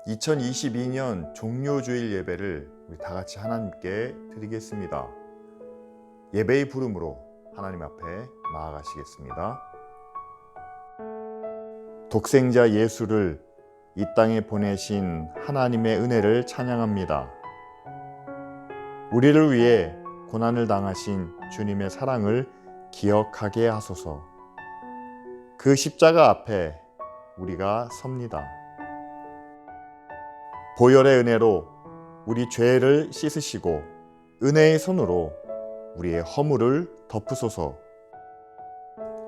2022년 종료주일 예배를 우리 다 같이 하나님께 드리겠습니다. 예배의 부름으로 하나님 앞에 나아가시겠습니다. 독생자 예수를 이 땅에 보내신 하나님의 은혜를 찬양합니다. 우리를 위해 고난을 당하신 주님의 사랑을 기억하게 하소서. 그 십자가 앞에 우리가 섭니다. 보혈의 은혜로 우리 죄를 씻으시고 은혜의 손으로 우리의 허물을 덮으소서.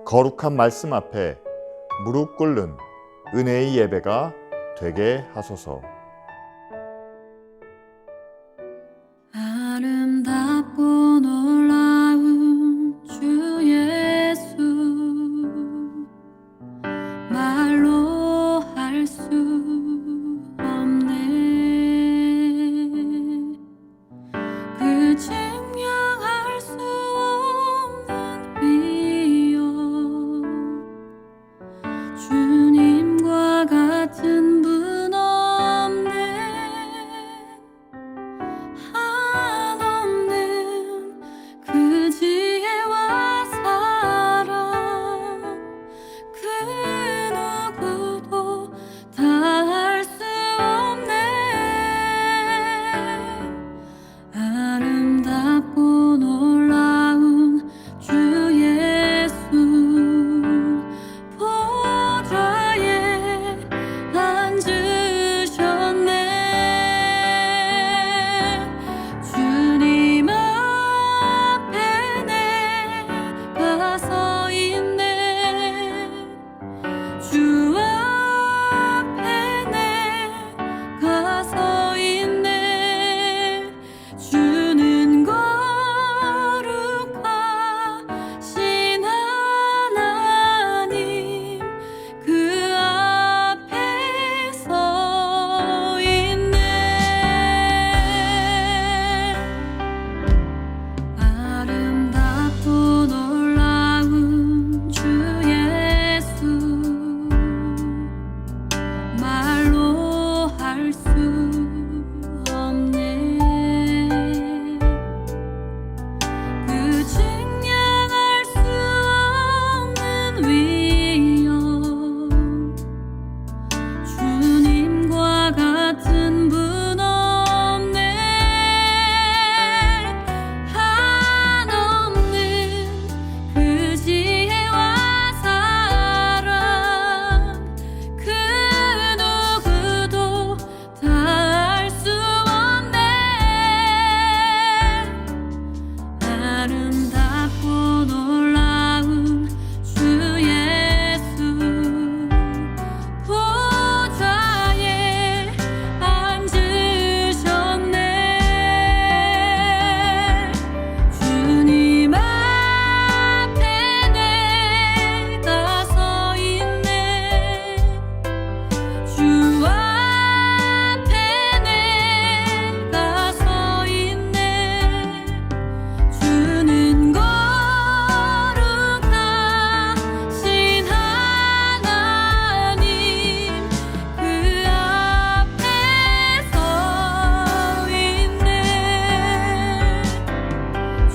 거룩한 말씀 앞에 무릎 꿇는 은혜의 예배가 되게 하소서. 아름답고 놀라운 주 예수, 말로 할 수 없네. 그 증명할 수 없는 위엄, 주님과 같은 분 없네. 한없는 그 지혜와 사랑, 그 누구도 다할 수 없네. 아름답고 놀라운 주 예수, 보좌에 앉으셨네. 주님 앞에 내가 서 있네. 주 앞에 내가 서 있네. 주는 거룩하신 하나님, 그 앞에 서 있네. 아름답고 놀라운 주 예수, 말로 할 수 없네. 그 증량할 수 없는 위엄, 주님과 같은 분 없네. 한없는 그 지혜와 사랑, 그 누구도 다할 수 없네. 아름답고 놀라운 주 예수, 보좌에 앉으셨네. 주님 앞에 내가 서 있네. 주 앞에 내가 서 있네. 주는 거룩하신 하나님, 그 앞에 서 있네.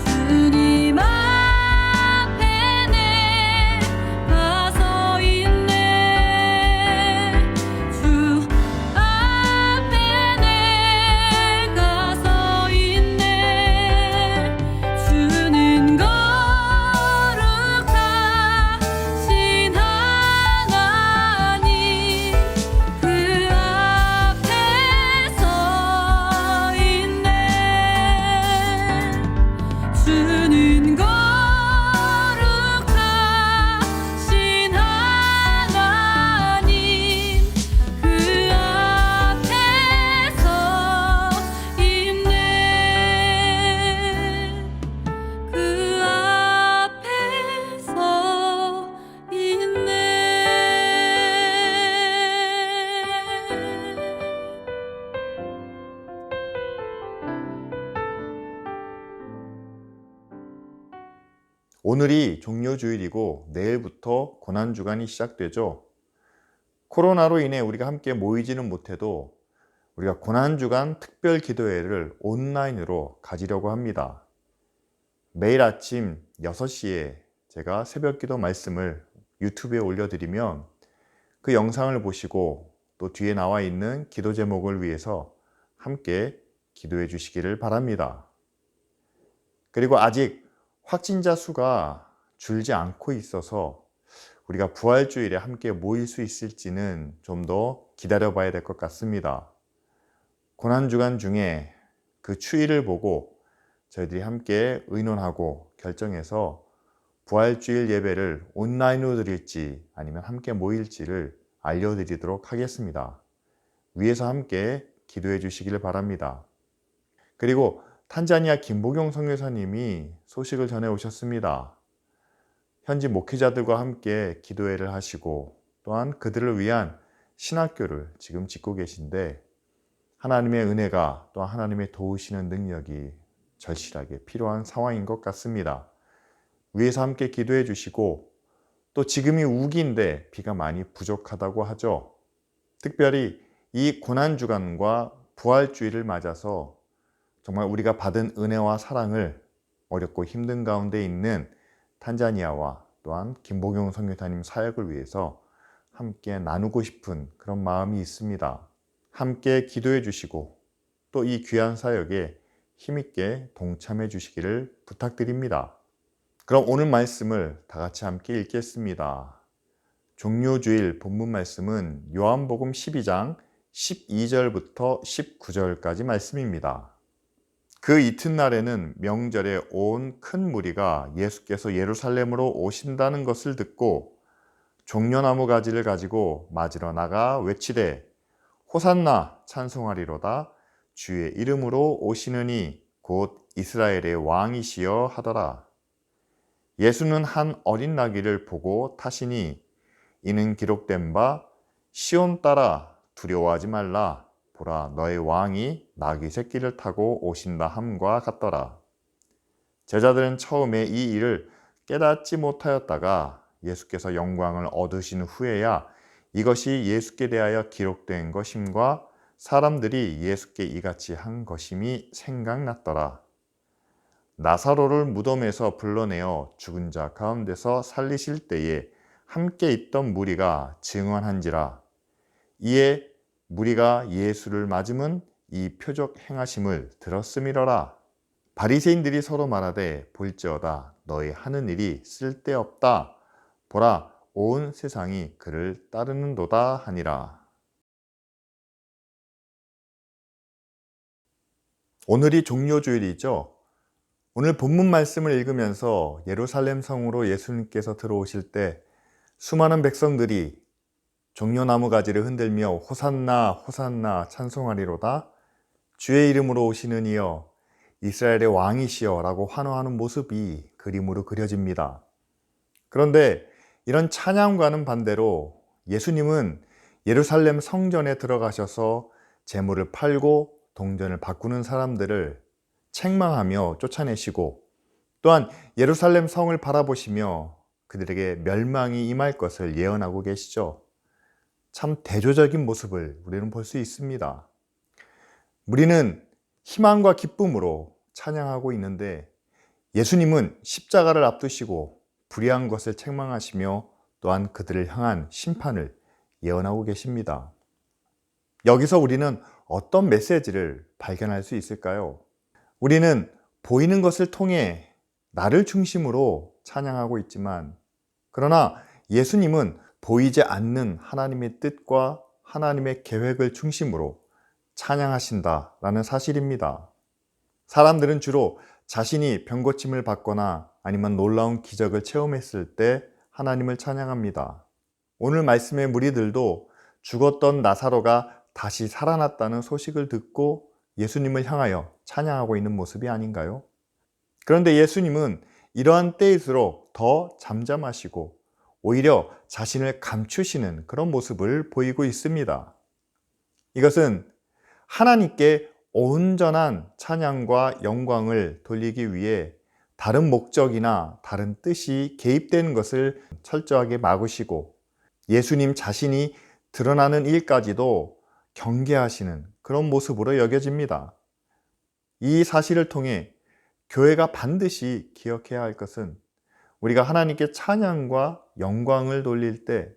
주님 앞에 내가 서 있네. 주 앞에 내가 서 있네. 주는 거룩하신 하나님, 그 앞에 서 있네. 주는 거룩하신 하나님, 그 앞에 서 있네. 그 앞에 서 있네. 오늘이 종료주일이고 내일부터 고난주간이 시작되죠. 코로나로 인해 우리가 함께 모이지는 못해도 우리가 고난주간 특별 기도회를 온라인으로 가지려고 합니다. 매일 아침 6시에 제가 새벽 기도 말씀을 유튜브에 올려드리면 그 영상을 보시고 또 뒤에 나와 있는 기도 제목을 위해서 함께 기도해 주시기를 바랍니다. 그리고 아직 확진자 수가 줄지 않고 있어서 우리가 부활주일에 함께 모일 수 있을지는 좀 더 기다려 봐야 될 것 같습니다. 고난주간 중에 그 추이를 보고 저희들이 함께 의논하고 결정해서 부활주일 예배를 온라인으로 드릴지 아니면 함께 모일지를 알려드리도록 하겠습니다. 위에서 함께 기도해 주시기를 바랍니다. 그리고 탄자니아 김보경 선교사님이 소식을 전해 오셨습니다. 현지 목회자들과 함께 기도회를 하시고 또한 그들을 위한 신학교를 지금 짓고 계신데 하나님의 은혜가 또 하나님의 도우시는 능력이 절실하게 필요한 상황인 것 같습니다. 위에서 함께 기도해 주시고 또 지금이 우기인데 비가 많이 부족하다고 하죠. 특별히 이 고난주간과 부활주일을 맞아서 정말 우리가 받은 은혜와 사랑을 어렵고 힘든 가운데 있는 탄자니아와 또한 김보경 선교사님 사역을 위해서 함께 나누고 싶은 그런 마음이 있습니다. 함께 기도해 주시고 또 이 귀한 사역에 힘있게 동참해 주시기를 부탁드립니다. 그럼 오늘 말씀을 다 같이 함께 읽겠습니다. 종료주일 본문 말씀은 요한복음 12장 12절부터 19절까지 말씀입니다. 그 이튿날에는 명절에 온 큰 무리가 예수께서 예루살렘으로 오신다는 것을 듣고 종려나무 가지를 가지고 맞으러 나가 외치되 호산나 찬송하리로다 주의 이름으로 오시느니 곧 이스라엘의 왕이시여 하더라. 예수는 한 어린 나귀를 보고 타시니 이는 기록된 바 시온 딸아 두려워하지 말라 보라 너의 왕이 나귀 새끼를 타고 오신다 함과 같더라. 제자들은 처음에 이 일을 깨닫지 못하였다가 예수께서 영광을 얻으신 후에야 이것이 예수께 대하여 기록된 것임과 사람들이 예수께 이같이 한 것임이 생각났더라. 나사로를 무덤에서 불러내어 죽은 자 가운데서 살리실 때에 함께 있던 무리가 증언한지라. 이에 무리가 예수를 맞음은 이 표적 행하심을 들었음이러라. 바리새인들이 서로 말하되 볼지어다 너희 하는 일이 쓸데없다. 보라 온 세상이 그를 따르는도다 하니라. 오늘이 종료주일이죠. 오늘 본문 말씀을 읽으면서 예루살렘 성으로 예수님께서 들어오실 때 수많은 백성들이 종려나무 가지를 흔들며 호산나 호산나 찬송하리로다 주의 이름으로 오시는 이여 이스라엘의 왕이시여 라고 환호하는 모습이 그림으로 그려집니다. 그런데 이런 찬양과는 반대로 예수님은 예루살렘 성전에 들어가셔서 재물을 팔고 동전을 바꾸는 사람들을 책망하며 쫓아내시고 또한 예루살렘 성을 바라보시며 그들에게 멸망이 임할 것을 예언하고 계시죠. 참 대조적인 모습을 우리는 볼 수 있습니다. 우리는 희망과 기쁨으로 찬양하고 있는데 예수님은 십자가를 앞두시고 불의한 것을 책망하시며 또한 그들을 향한 심판을 예언하고 계십니다. 여기서 우리는 어떤 메시지를 발견할 수 있을까요? 우리는 보이는 것을 통해 나를 중심으로 찬양하고 있지만 그러나 예수님은 보이지 않는 하나님의 뜻과 하나님의 계획을 중심으로 찬양하신다라는 사실입니다. 사람들은 주로 자신이 병고침을 받거나 아니면 놀라운 기적을 체험했을 때 하나님을 찬양합니다. 오늘 말씀의 무리들도 죽었던 나사로가 다시 살아났다는 소식을 듣고 예수님을 향하여 찬양하고 있는 모습이 아닌가요? 그런데 예수님은 이러한 때일수록 더 잠잠하시고 오히려 자신을 감추시는 그런 모습을 보이고 있습니다. 이것은 하나님께 온전한 찬양과 영광을 돌리기 위해 다른 목적이나 다른 뜻이 개입되는 것을 철저하게 막으시고 예수님 자신이 드러나는 일까지도 경계하시는 그런 모습으로 여겨집니다. 이 사실을 통해 교회가 반드시 기억해야 할 것은 우리가 하나님께 찬양과 영광을 돌릴 때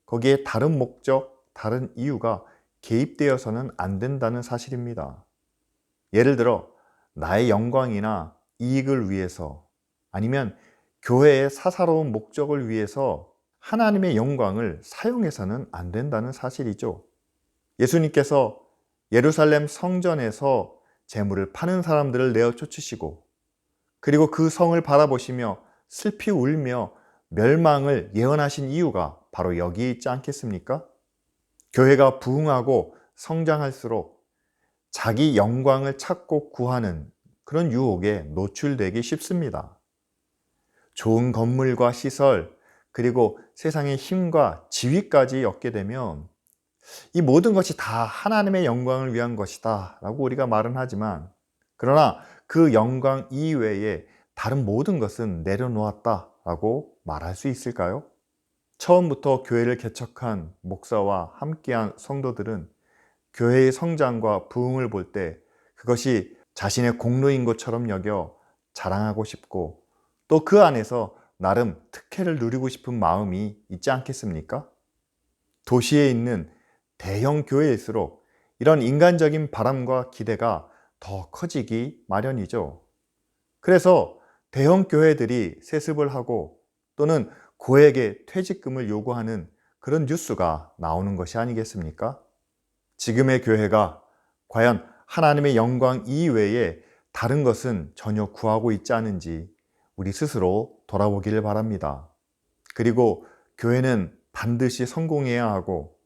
거기에 다른 목적, 다른 이유가 개입되어서는 안 된다는 사실입니다. 예를 들어 나의 영광이나 이익을 위해서 아니면 교회의 사사로운 목적을 위해서 하나님의 영광을 사용해서는 안 된다는 사실이죠. 예수님께서 예루살렘 성전에서 재물을 파는 사람들을 내어 쫓으시고 그리고 그 성을 바라보시며 슬피 울며 멸망을 예언하신 이유가 바로 여기에 있지 않겠습니까? 교회가 부흥하고 성장할수록 자기 영광을 찾고 구하는 그런 유혹에 노출되기 쉽습니다. 좋은 건물과 시설, 그리고 세상의 힘과 지위까지 얻게 되면 이 모든 것이 다 하나님의 영광을 위한 것이다 라고 우리가 말은 하지만 그러나 그 영광 이외에 다른 모든 것은 내려놓았다 라고 말할 수 있을까요? 처음부터 교회를 개척한 목사와 함께한 성도들은 교회의 성장과 부흥을 볼 때 그것이 자신의 공로인 것처럼 여겨 자랑하고 싶고 또 그 안에서 나름 특혜를 누리고 싶은 마음이 있지 않겠습니까? 도시에 있는 대형 교회일수록 이런 인간적인 바람과 기대가 더 커지기 마련이죠. 그래서 대형 교회들이 세습을 하고 또는 고액의 퇴직금을 요구하는 그런 뉴스가 나오는 것이 아니겠습니까? 지금의 교회가 과연 하나님의 영광 이외에 다른 것은 전혀 구하고 있지 않은지 우리 스스로 돌아보기를 바랍니다. 그리고 교회는 반드시 성공해야 하고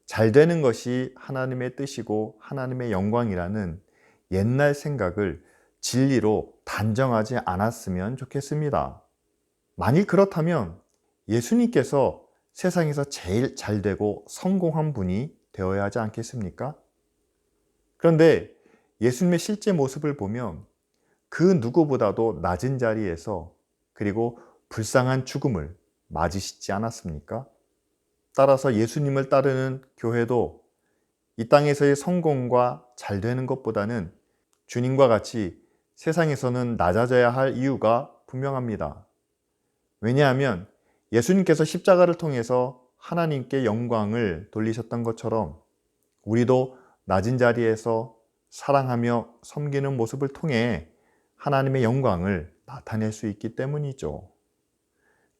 잘 되는 것이 하나님의 뜻이고 하나님의 영광이라는 옛날 생각을 진리로 단정하지 않았으면 좋겠습니다. 만일 그렇다면 예수님께서 세상에서 제일 잘 되고 성공한 분이 되어야 하지 않겠습니까? 그런데 예수님의 실제 모습을 보면 그 누구보다도 낮은 자리에서 그리고 불쌍한 죽음을 맞으시지 않았습니까? 따라서 예수님을 따르는 교회도 이 땅에서의 성공과 잘 되는 것보다는 주님과 같이 세상에서는 낮아져야 할 이유가 분명합니다. 왜냐하면 예수님께서 십자가를 통해서 하나님께 영광을 돌리셨던 것처럼 우리도 낮은 자리에서 사랑하며 섬기는 모습을 통해 하나님의 영광을 나타낼 수 있기 때문이죠.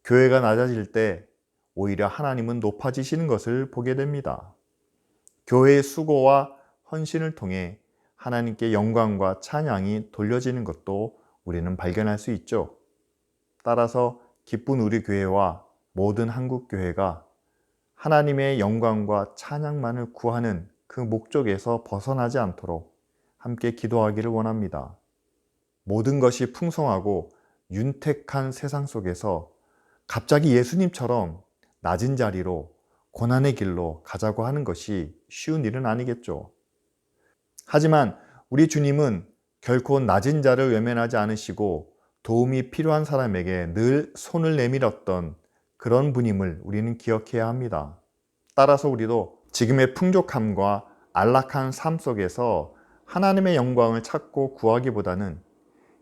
교회가 낮아질 때 오히려 하나님은 높아지시는 것을 보게 됩니다. 교회의 수고와 헌신을 통해 하나님께 영광과 찬양이 돌려지는 것도 우리는 발견할 수 있죠. 따라서 기쁜 우리 교회와 모든 한국 교회가 하나님의 영광과 찬양만을 구하는 그 목적에서 벗어나지 않도록 함께 기도하기를 원합니다. 모든 것이 풍성하고 윤택한 세상 속에서 갑자기 예수님처럼 낮은 자리로 고난의 길로 가자고 하는 것이 쉬운 일은 아니겠죠. 하지만 우리 주님은 결코 낮은 자를 외면하지 않으시고 도움이 필요한 사람에게 늘 손을 내밀었던 그런 분임을 우리는 기억해야 합니다. 따라서 우리도 지금의 풍족함과 안락한 삶 속에서 하나님의 영광을 찾고 구하기보다는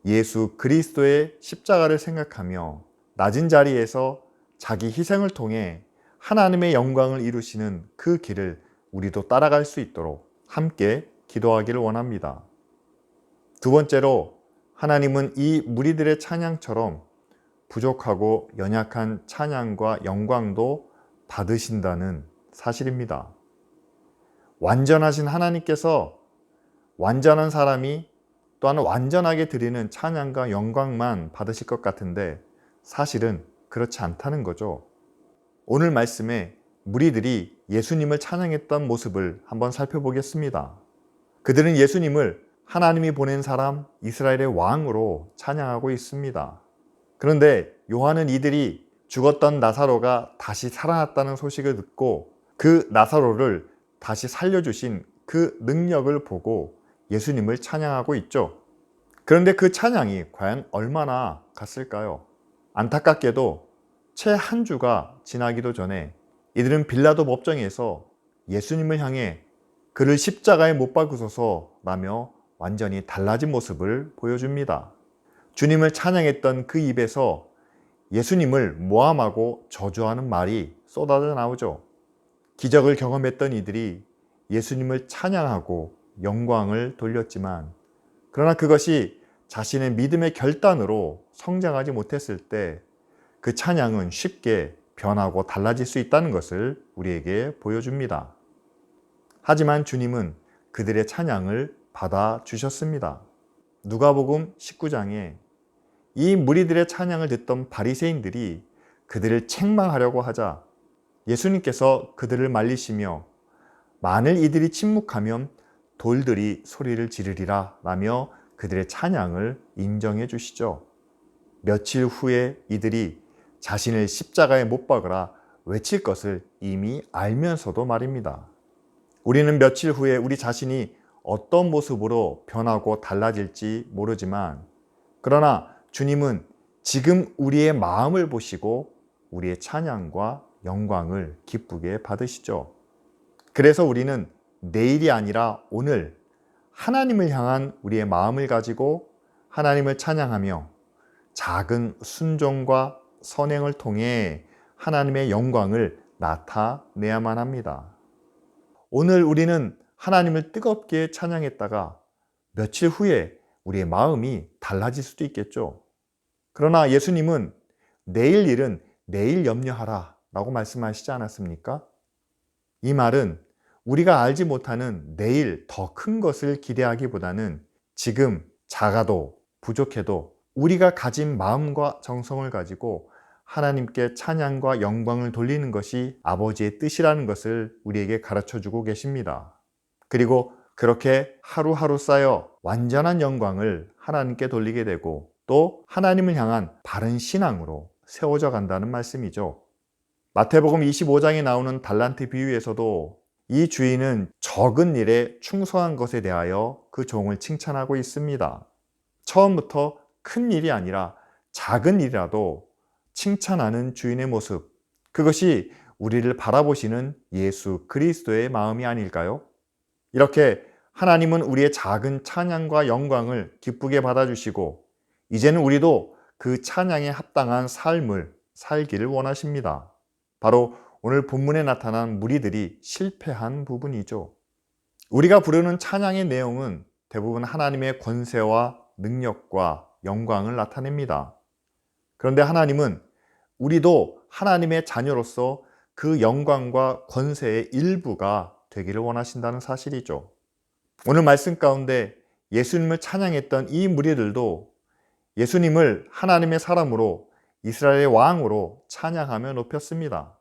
예수 그리스도의 십자가를 생각하며 낮은 자리에서 자기 희생을 통해 하나님의 영광을 이루시는 그 길을 우리도 따라갈 수 있도록 함께 기도하기를 원합니다. 두 번째로 하나님은 이 무리들의 찬양처럼 부족하고 연약한 찬양과 영광도 받으신다는 사실입니다. 완전하신 하나님께서 완전한 사람이 또한 완전하게 드리는 찬양과 영광만 받으실 것 같은데 사실은 그렇지 않다는 거죠. 오늘 말씀에 무리들이 예수님을 찬양했던 모습을 한번 살펴보겠습니다. 그들은 예수님을 하나님이 보낸 사람, 이스라엘의 왕으로 찬양하고 있습니다. 그런데 요한은 이들이 죽었던 나사로가 다시 살아났다는 소식을 듣고 그 나사로를 다시 살려주신 그 능력을 보고 예수님을 찬양하고 있죠. 그런데 그 찬양이 과연 얼마나 갔을까요? 안타깝게도 채 한 주가 지나기도 전에 이들은 빌라도 법정에서 예수님을 향해 그를 십자가에 못 박으소서라며 완전히 달라진 모습을 보여줍니다. 주님을 찬양했던 그 입에서 예수님을 모함하고 저주하는 말이 쏟아져 나오죠. 기적을 경험했던 이들이 예수님을 찬양하고 영광을 돌렸지만, 그러나 그것이 자신의 믿음의 결단으로 성장하지 못했을 때 그 찬양은 쉽게 변하고 달라질 수 있다는 것을 우리에게 보여줍니다. 하지만 주님은 그들의 찬양을 받아주셨습니다. 누가복음 19장에 이 무리들의 찬양을 듣던 바리새인들이 그들을 책망하려고 하자 예수님께서 그들을 말리시며 만일 이들이 침묵하면 돌들이 소리를 지르리라 라며 그들의 찬양을 인정해 주시죠. 며칠 후에 이들이 자신을 십자가에 못 박으라 외칠 것을 이미 알면서도 말입니다. 우리는 며칠 후에 우리 자신이 어떤 모습으로 변하고 달라질지 모르지만, 그러나 주님은 지금 우리의 마음을 보시고 우리의 찬양과 영광을 기쁘게 받으시죠. 그래서 우리는 내일이 아니라 오늘 하나님을 향한 우리의 마음을 가지고 하나님을 찬양하며 작은 순종과 선행을 통해 하나님의 영광을 나타내야만 합니다. 오늘 우리는 하나님을 뜨겁게 찬양했다가 며칠 후에 우리의 마음이 달라질 수도 있겠죠. 그러나 예수님은 내일 일은 내일 염려하라 라고 말씀하시지 않았습니까? 이 말은 우리가 알지 못하는 내일 더 큰 것을 기대하기보다는 지금 작아도 부족해도 우리가 가진 마음과 정성을 가지고 하나님께 찬양과 영광을 돌리는 것이 아버지의 뜻이라는 것을 우리에게 가르쳐주고 계십니다. 그리고 그렇게 하루하루 쌓여 완전한 영광을 하나님께 돌리게 되고 또 하나님을 향한 바른 신앙으로 세워져 간다는 말씀이죠. 마태복음 25장에 나오는 달란트 비유에서도 이 주인은 적은 일에 충성한 것에 대하여 그 종을 칭찬하고 있습니다. 처음부터 큰 일이 아니라 작은 일이라도 칭찬하는 주인의 모습, 그것이 우리를 바라보시는 예수 그리스도의 마음이 아닐까요? 이렇게 하나님은 우리의 작은 찬양과 영광을 기쁘게 받아주시고 이제는 우리도 그 찬양에 합당한 삶을 살기를 원하십니다. 바로 오늘 본문에 나타난 무리들이 실패한 부분이죠. 우리가 부르는 찬양의 내용은 대부분 하나님의 권세와 능력과 영광을 나타냅니다. 그런데 하나님은 우리도 하나님의 자녀로서 그 영광과 권세의 일부가 되기를 원하신다는 사실이죠. 오늘 말씀 가운데 예수님을 찬양했던 이 무리들도 예수님을 하나님의 사람으로 이스라엘의 왕으로 찬양하며 높였습니다.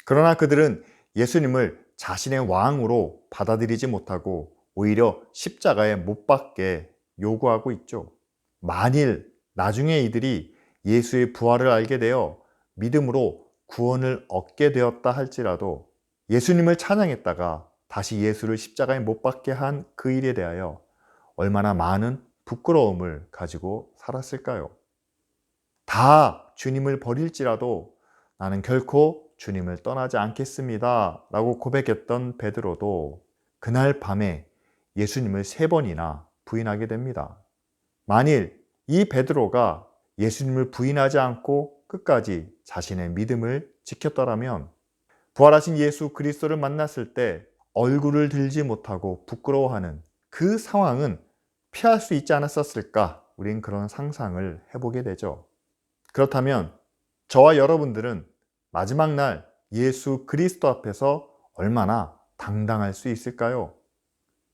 그러나 그들은 예수님을 자신의 왕으로 받아들이지 못하고 오히려 십자가에 못 박게 요구하고 있죠. 만일 나중에 이들이 예수의 부활을 알게 되어 믿음으로 구원을 얻게 되었다 할지라도 예수님을 찬양했다가 다시 예수를 십자가에 못 박게 한 그 일에 대하여 얼마나 많은 부끄러움을 가지고 살았을까요? 다 주님을 버릴지라도 나는 결코 주님을 떠나지 않겠습니다 라고 고백했던 베드로도 그날 밤에 예수님을 3번이나 부인하게 됩니다. 만일 이 베드로가 예수님을 부인하지 않고 끝까지 자신의 믿음을 지켰더라면 부활하신 예수 그리스도를 만났을 때 얼굴을 들지 못하고 부끄러워하는 그 상황은 피할 수 있지 않았었을까? 우린 그런 상상을 해보게 되죠. 그렇다면 저와 여러분들은 마지막 날 예수 그리스도 앞에서 얼마나 당당할 수 있을까요?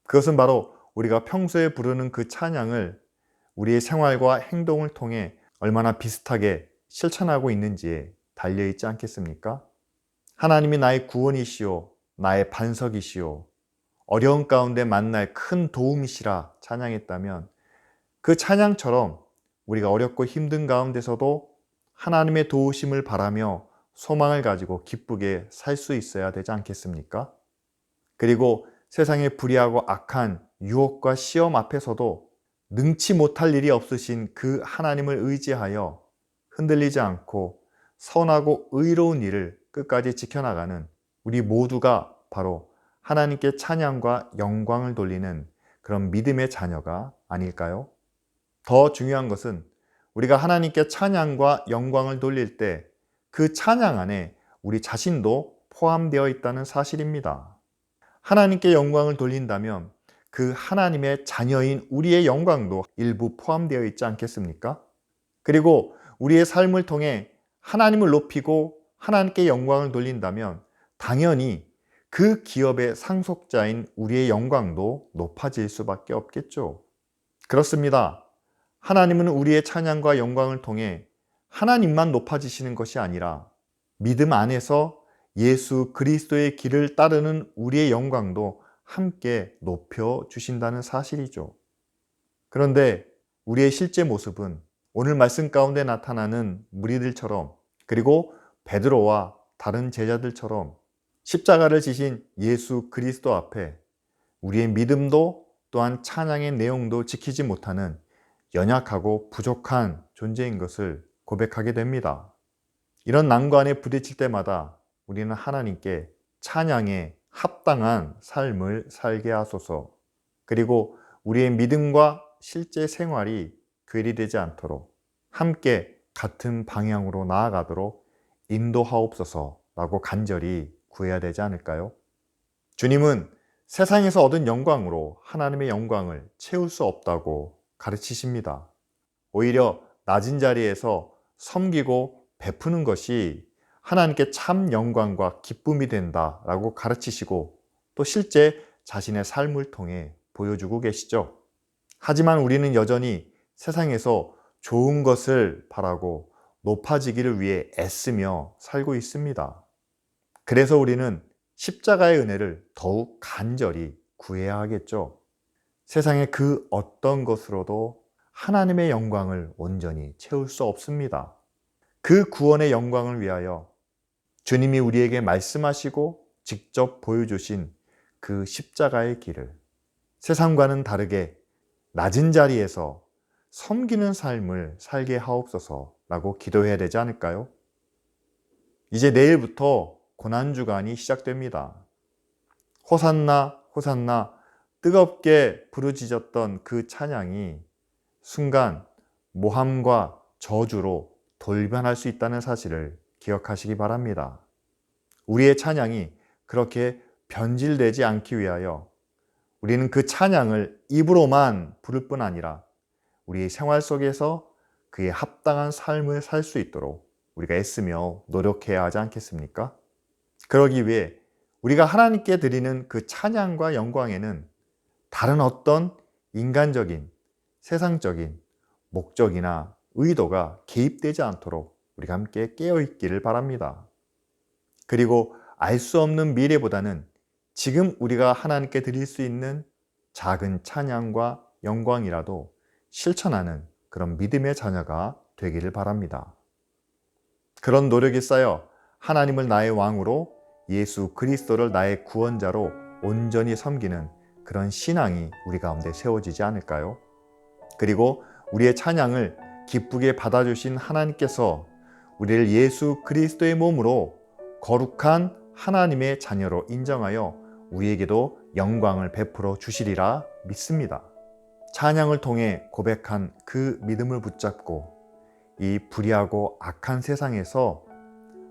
그것은 바로 우리가 평소에 부르는 그 찬양을 우리의 생활과 행동을 통해 얼마나 비슷하게 실천하고 있는지에 달려있지 않겠습니까? 하나님이 나의 구원이시오, 나의 반석이시오, 어려운 가운데 만날 큰 도움이시라 찬양했다면 그 찬양처럼 우리가 어렵고 힘든 가운데서도 하나님의 도우심을 바라며 소망을 가지고 기쁘게 살 수 있어야 되지 않겠습니까? 그리고 세상의 불의하고 악한 유혹과 시험 앞에서도 능치 못할 일이 없으신 그 하나님을 의지하여 흔들리지 않고 선하고 의로운 일을 끝까지 지켜나가는 우리 모두가 바로 하나님께 찬양과 영광을 돌리는 그런 믿음의 자녀가 아닐까요? 더 중요한 것은 우리가 하나님께 찬양과 영광을 돌릴 때 그 찬양 안에 우리 자신도 포함되어 있다는 사실입니다. 하나님께 영광을 돌린다면 그 하나님의 자녀인 우리의 영광도 일부 포함되어 있지 않겠습니까? 그리고 우리의 삶을 통해 하나님을 높이고 하나님께 영광을 돌린다면 당연히 그 기업의 상속자인 우리의 영광도 높아질 수밖에 없겠죠. 그렇습니다. 하나님은 우리의 찬양과 영광을 통해 하나님만 높아지시는 것이 아니라 믿음 안에서 예수 그리스도의 길을 따르는 우리의 영광도 함께 높여주신다는 사실이죠. 그런데 우리의 실제 모습은 오늘 말씀 가운데 나타나는 무리들처럼, 그리고 베드로와 다른 제자들처럼 십자가를 지신 예수 그리스도 앞에 우리의 믿음도 또한 찬양의 내용도 지키지 못하는 연약하고 부족한 존재인 것을 고백하게 됩니다. 이런 난관에 부딪힐 때마다 우리는 하나님께 찬양에 합당한 삶을 살게 하소서, 그리고 우리의 믿음과 실제 생활이 괴리되지 않도록 함께 같은 방향으로 나아가도록 인도하옵소서라고 간절히 구해야 되지 않을까요? 주님은 세상에서 얻은 영광으로 하나님의 영광을 채울 수 없다고 가르치십니다. 오히려 낮은 자리에서 섬기고 베푸는 것이 하나님께 참 영광과 기쁨이 된다라고 가르치시고 또 실제 자신의 삶을 통해 보여주고 계시죠. 하지만 우리는 여전히 세상에서 좋은 것을 바라고 높아지기를 위해 애쓰며 살고 있습니다. 그래서 우리는 십자가의 은혜를 더욱 간절히 구해야 하겠죠. 세상의 그 어떤 것으로도 하나님의 영광을 온전히 채울 수 없습니다. 그 구원의 영광을 위하여 주님이 우리에게 말씀하시고 직접 보여주신 그 십자가의 길을 세상과는 다르게 낮은 자리에서 섬기는 삶을 살게 하옵소서라고 기도해야 되지 않을까요? 이제 내일부터 고난주간이 시작됩니다. 호산나 호산나 뜨겁게 부르짖었던 그 찬양이 순간 모함과 저주로 돌변할 수 있다는 사실을 기억하시기 바랍니다. 우리의 찬양이 그렇게 변질되지 않기 위하여 우리는 그 찬양을 입으로만 부를 뿐 아니라 우리의 생활 속에서 그에 합당한 삶을 살 수 있도록 우리가 애쓰며 노력해야 하지 않겠습니까? 그러기 위해 우리가 하나님께 드리는 그 찬양과 영광에는 다른 어떤 인간적인, 세상적인 목적이나 의도가 개입되지 않도록 우리가 함께 깨어있기를 바랍니다. 그리고 알 수 없는 미래보다는 지금 우리가 하나님께 드릴 수 있는 작은 찬양과 영광이라도 실천하는 그런 믿음의 자녀가 되기를 바랍니다. 그런 노력이 쌓여 하나님을 나의 왕으로 예수 그리스도를 나의 구원자로 온전히 섬기는 그런 신앙이 우리 가운데 세워지지 않을까요? 그리고 우리의 찬양을 기쁘게 받아주신 하나님께서 우리를 예수 그리스도의 몸으로 거룩한 하나님의 자녀로 인정하여 우리에게도 영광을 베풀어 주시리라 믿습니다. 찬양을 통해 고백한 그 믿음을 붙잡고 이 불의하고 악한 세상에서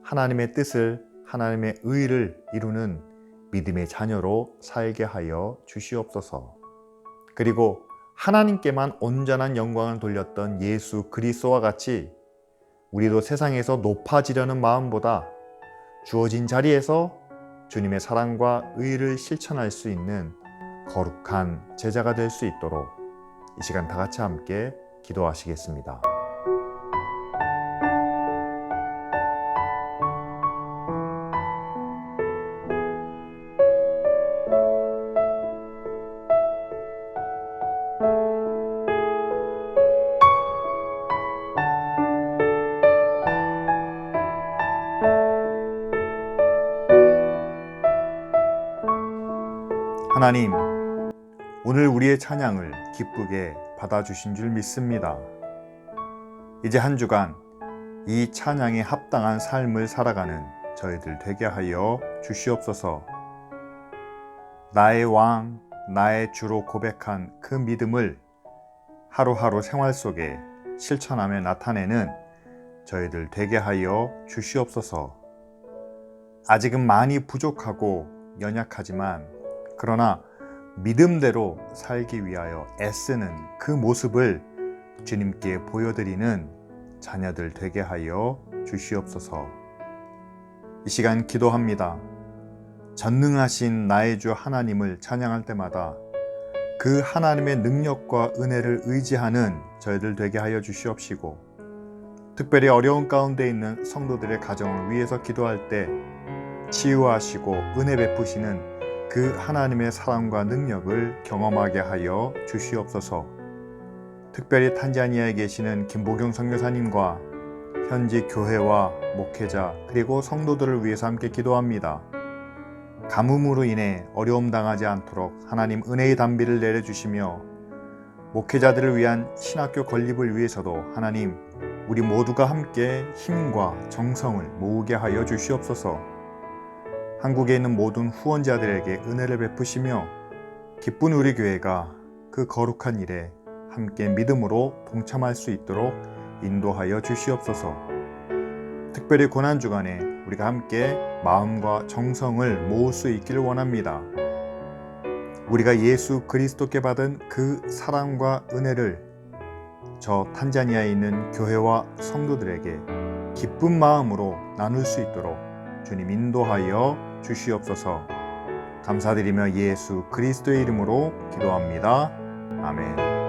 하나님의 뜻을, 하나님의 의를 이루는 믿음의 자녀로 살게 하여 주시옵소서. 그리고 하나님께만 온전한 영광을 돌렸던 예수 그리스도와 같이 우리도 세상에서 높아지려는 마음보다 주어진 자리에서 주님의 사랑과 의를 실천할 수 있는 거룩한 제자가 될 수 있도록 이 시간 다 같이 함께 기도하시겠습니다. 하나님, 오늘 우리의 찬양을 기쁘게 받아주신 줄 믿습니다. 이제 한 주간 이 찬양에 합당한 삶을 살아가는 저희들 되게 하여 주시옵소서. 나의 왕, 나의 주로 고백한 그 믿음을 하루하루 생활 속에 실천하며 나타내는 저희들 되게 하여 주시옵소서. 아직은 많이 부족하고 연약하지만 그러나 믿음대로 살기 위하여 애쓰는 그 모습을 주님께 보여드리는 자녀들 되게 하여 주시옵소서. 이 시간 기도합니다. 전능하신 나의 주 하나님을 찬양할 때마다 그 하나님의 능력과 은혜를 의지하는 저희들 되게 하여 주시옵시고, 특별히 어려운 가운데 있는 성도들의 가정을 위해서 기도할 때 치유하시고 은혜 베푸시는 그 하나님의 사랑과 능력을 경험하게 하여 주시옵소서. 특별히 탄자니아에 계시는 김보경 선교사님과 현지 교회와 목회자 그리고 성도들을 위해서 함께 기도합니다. 가뭄으로 인해 어려움 당하지 않도록 하나님 은혜의 담비를 내려주시며, 목회자들을 위한 신학교 건립을 위해서도 하나님 우리 모두가 함께 힘과 정성을 모으게 하여 주시옵소서. 한국에 있는 모든 후원자들에게 은혜를 베푸시며 기쁜 우리 교회가 그 거룩한 일에 함께 믿음으로 동참할 수 있도록 인도하여 주시옵소서. 특별히 고난주간에 우리가 함께 마음과 정성을 모을 수 있기를 원합니다. 우리가 예수 그리스도께 받은 그 사랑과 은혜를 저 탄자니아에 있는 교회와 성도들에게 기쁜 마음으로 나눌 수 있도록 주님 인도하여 주시옵소서. 감사드리며 예수 그리스도의 이름으로 기도합니다. 아멘.